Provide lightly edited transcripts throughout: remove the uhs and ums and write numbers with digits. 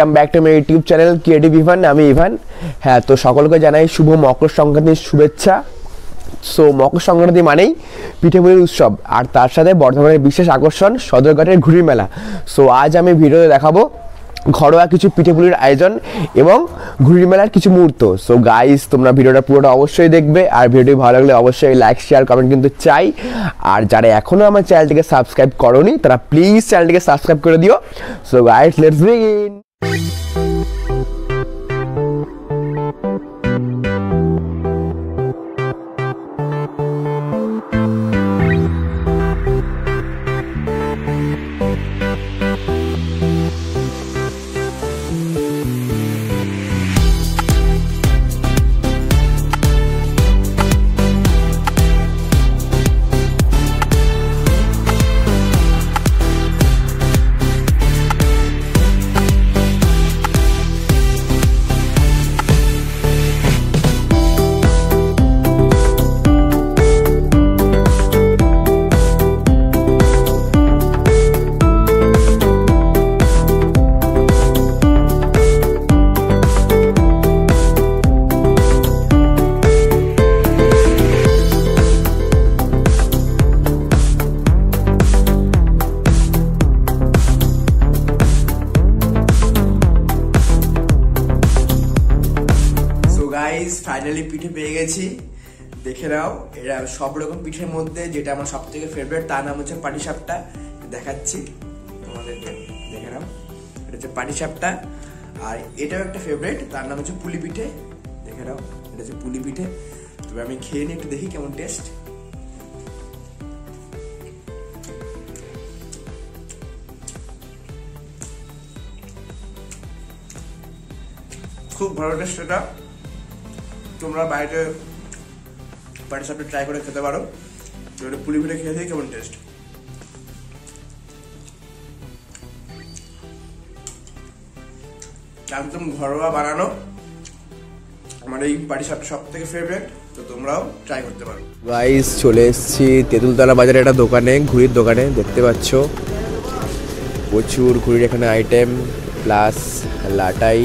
Come back to my YouTube channel creative Evan. আমি ইভান। হ্যাঁ, তো সকলকে জানাই শুভ মকর সংক্রান্তির শুভেচ্ছা। সো মকর সংক্রান্তি মানেই পিঠেপুলির উৎসব, আর তার সাথে বর্ধমানের বিশেষ আকর্ষণ সদরঘাটের ঘুড়ি মেলা। সো আজ আমি ভিডিওতে দেখাবো ঘরোয়া কিছু পিঠেপুলির আয়োজন এবং ঘুড়ি মেলার কিছু মুহূর্ত। সো গাইস, তোমরা ভিডিওটা পুরোটা অবশ্যই দেখবে, আর ভিডিওটি ভালো লাগলে অবশ্যই লাইক শেয়ার কমেন্ট কিন্তু চাই। আর যারা এখনও আমার চ্যানেলটিকে সাবস্ক্রাইব করোনি তারা প্লিজ চ্যানেলটিকে সাবস্ক্রাইব করে দিও। So guys, let's begin. Guys, finally পিঠে পেয়ে গেছি। দেখে নাও, এরা সব রকম পিঠের মধ্যে যেটা আমার সব থেকে ফেভারিট তার নাম হচ্ছে পাটিসাপটা। দেখাচ্ছি তোমাদেরকে, দেখে নাও। এটা হচ্ছে পাটিসাপটা। আর এটাও একটা ফেভারিট, তার নাম হচ্ছে পুলি পিঠে। দেখে নাও, এটা হচ্ছে পুলি পিঠে। তবে আমি খেয়ে নিয়ে একটু দেখি কেমন টেস্ট। খুব ভালো টেস্ট এটা। তোমরা বাইরে পাটিসাপটা ট্রাই করে খেতে পারো। তো পুলি পিঠে খেয়ে দেখি কেমন টেস্ট। একদম ঘরোয়া বানানো আমার এই পাটিসাপটা সব থেকে ফেভারিট। তো তোমরাও ট্রাই করতে পারো। গাইস, চলে এসেছি তেঁতুলতলা বাজারে একটা দোকানে, ঘুড়ির দোকানে। দেখতে পাচ্ছ প্রচুর ঘুড়ির এখানে আইটেম প্লাস লাটাই।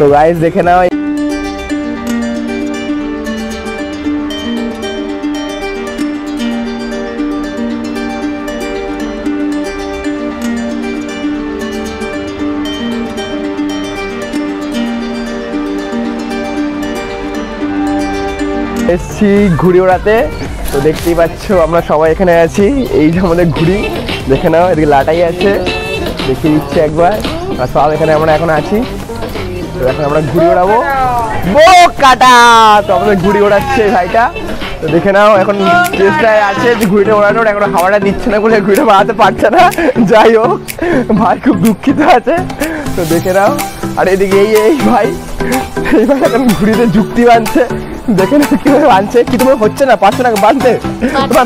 তো গাইস, দেখে নাও এসছি ঘুড়ি ওড়াতে। তো দেখতেই পাচ্ছ আমরা সবাই এখানে আছি। এই যে আমাদের ঘুড়ি, দেখে নাও। এদিকে লাটাই আছে, দেখিয়ে দিচ্ছে একবার। আর সব এখানে আমরা এখন আছি। তো এখন আমরা ঘুড়ি ওড়াবো। কাটা তো আমাদের ঘুড়ি ওড়াচ্ছে ভাইটা। তো দেখে নাও, এখন চেষ্টায় আছে যে ঘুড়িটা ওড়ানোর। এখন হাওয়াটা দিচ্ছে না বলে ঘুড়িটা বাড়াতে পারছে না। যাই হোক, ভাই খুব দুঃখিত আছে। তো দেখে নাও। আর এদিকে এই ভাই এখন ঘুড়িতে যুক্তি বাঁধছে। দেখে নাও কিভাবে বাঁধছে। কি তোমার হচ্ছে না, পারছো না বাঁধতে?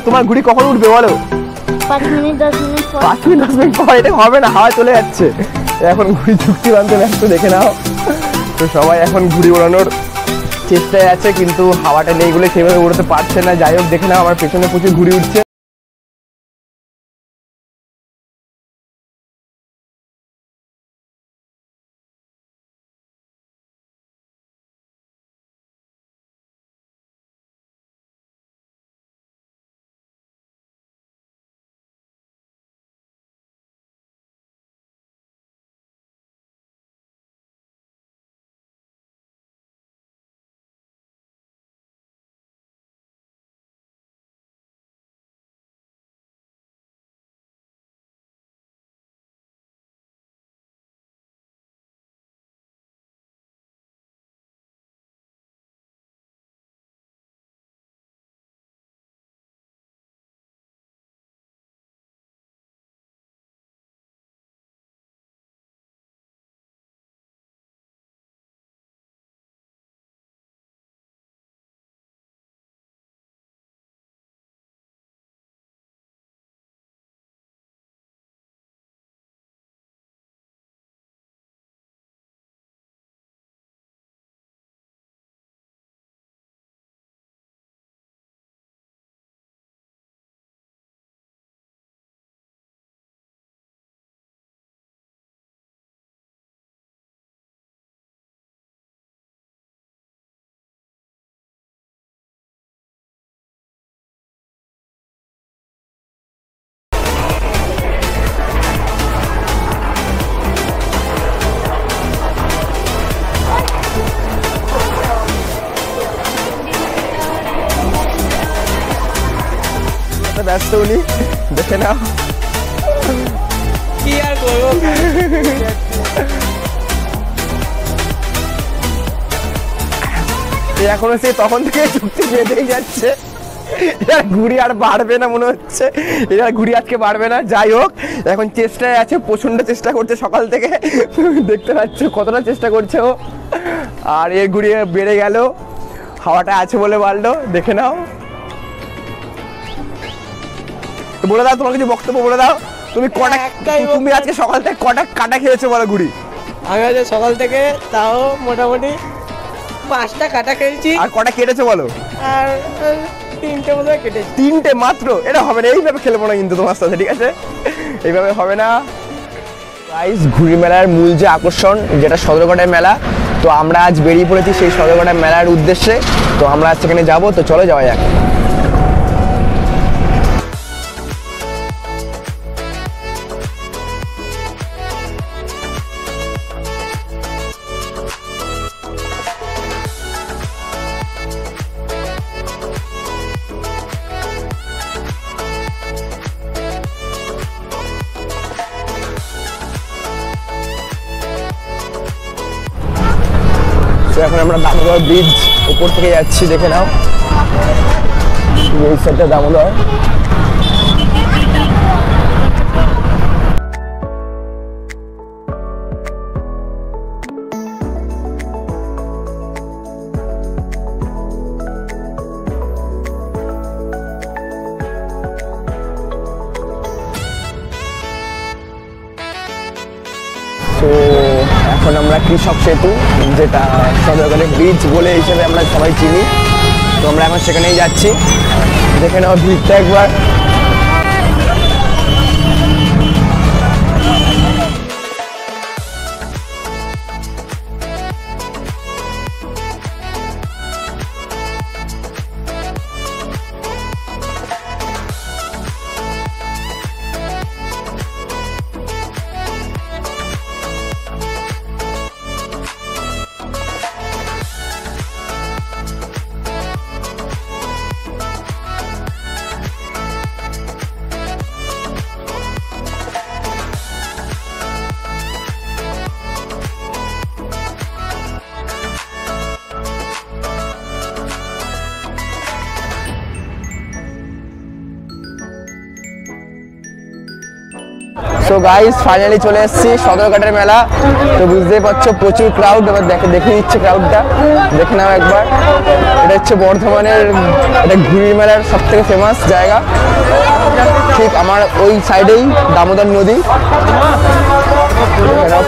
তোমার ঘুড়ি কখন উঠবে বলো? 5 মিনিট 10 মিনিট পর। 5 মিনিট 10 মিনিট পর? এটা হবে না, হাওয়া চলে যাচ্ছে। এখন ঘুড়ি যুক্তি বাঁধতে ব্যস্ত, দেখে নাও। তো সবাই এখন ঘুড়ি ওড়ানোর চেষ্টায় আছে, কিন্তু হাওয়াটা নেই বলে সেভাবে উড়তে পারছে না। যাই হোক, দেখে নাও আমার পেছনে প্রচুর ঘুড়ি উঠছে। ব্যস্ত উনি, দেখে নাও। কি আর করবো, এখনো সে তখন থেকে চুক্তি বেঁধেই যাচ্ছে, এরা ঘুড়ি আর বাড়বে না মনে হচ্ছে, এরা ঘুড়ি আজকে বাড়বে না। যাই হোক, এখন চেষ্টায় আছে, প্রচন্ড চেষ্টা করছে সকাল থেকে, দেখতে পাচ্ছ কতটা চেষ্টা করছে ও। আর এর ঘুড়ি বেড়ে গেল, হাওয়াটা আছে বলে বাড়লো, দেখে নাও। তো বলে দাও, তোমার কিছু বক্তব্য বলে দাও, তুমি কটা, তুমি আজকে সকাল থেকে কটা কাটা খেয়েছো বলো ঘুড়ি? আমি আজ সকাল থেকে তাও মোটামুটি 5টা কাটা খেয়েছি। আর কটা কেটেছো বলো? আর 3টে মতো কেটেছি। 3টে মাত্র? এটা হবে না, এইভাবে খেলবো না কিন্তু তোমার সাথে, ঠিক আছে? এইভাবে হবে না। গাইস, ঘুড়ি মেলার মূল যে আকর্ষণ, যেটা সদরঘাটের মেলা, তো আমরা আজ বেরিয়ে পড়েছি সেই সদরঘাটের মেলার উদ্দেশ্যে। তো আমরা আজ সেখানে যাবো, তো চলো যাওয়া যাক। তো এখন আমরা দামোদর ব্রিজ উপর থেকে যাচ্ছি, দেখে নাও এই সাইডটা দামোদর। তো এখন আমরা কৃষক সেতু, যেটা সদরঘাটের ব্রিজ বলে হিসেবে আমরা সবাই চিনি, তো আমরা এখন সেখানেই যাচ্ছি, দেখে নাও ভিড়টা একবার। সো গাইস, ফাইনালি চলে এসেছি সদরঘাটের মেলা। তো বুঝতেই পারছো প্রচুর ক্রাউড, এবার দেখে দিচ্ছে ক্রাউডটা, দেখে নাও একবার। এটা হচ্ছে বর্ধমানের এটা ঘুড়ি মেলার সব থেকে ফেমাস জায়গা, ঠিক আমার ওই সাইডেই দামোদর নদী।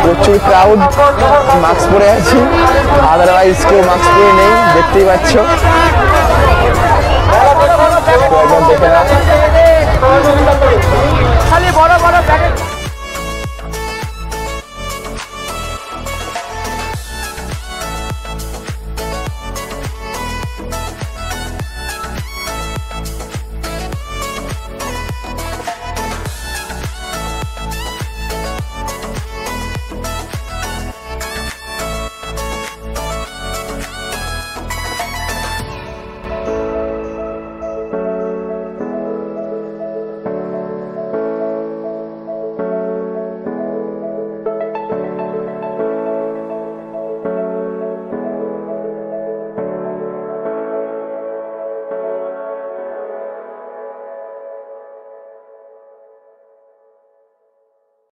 প্রচুর ক্রাউড, মাস্ক পরে আছি, আদারওয়াইজ কেউ মাস্ক পরে নেই, দেখতেই পাচ্ছ। দেখে নাও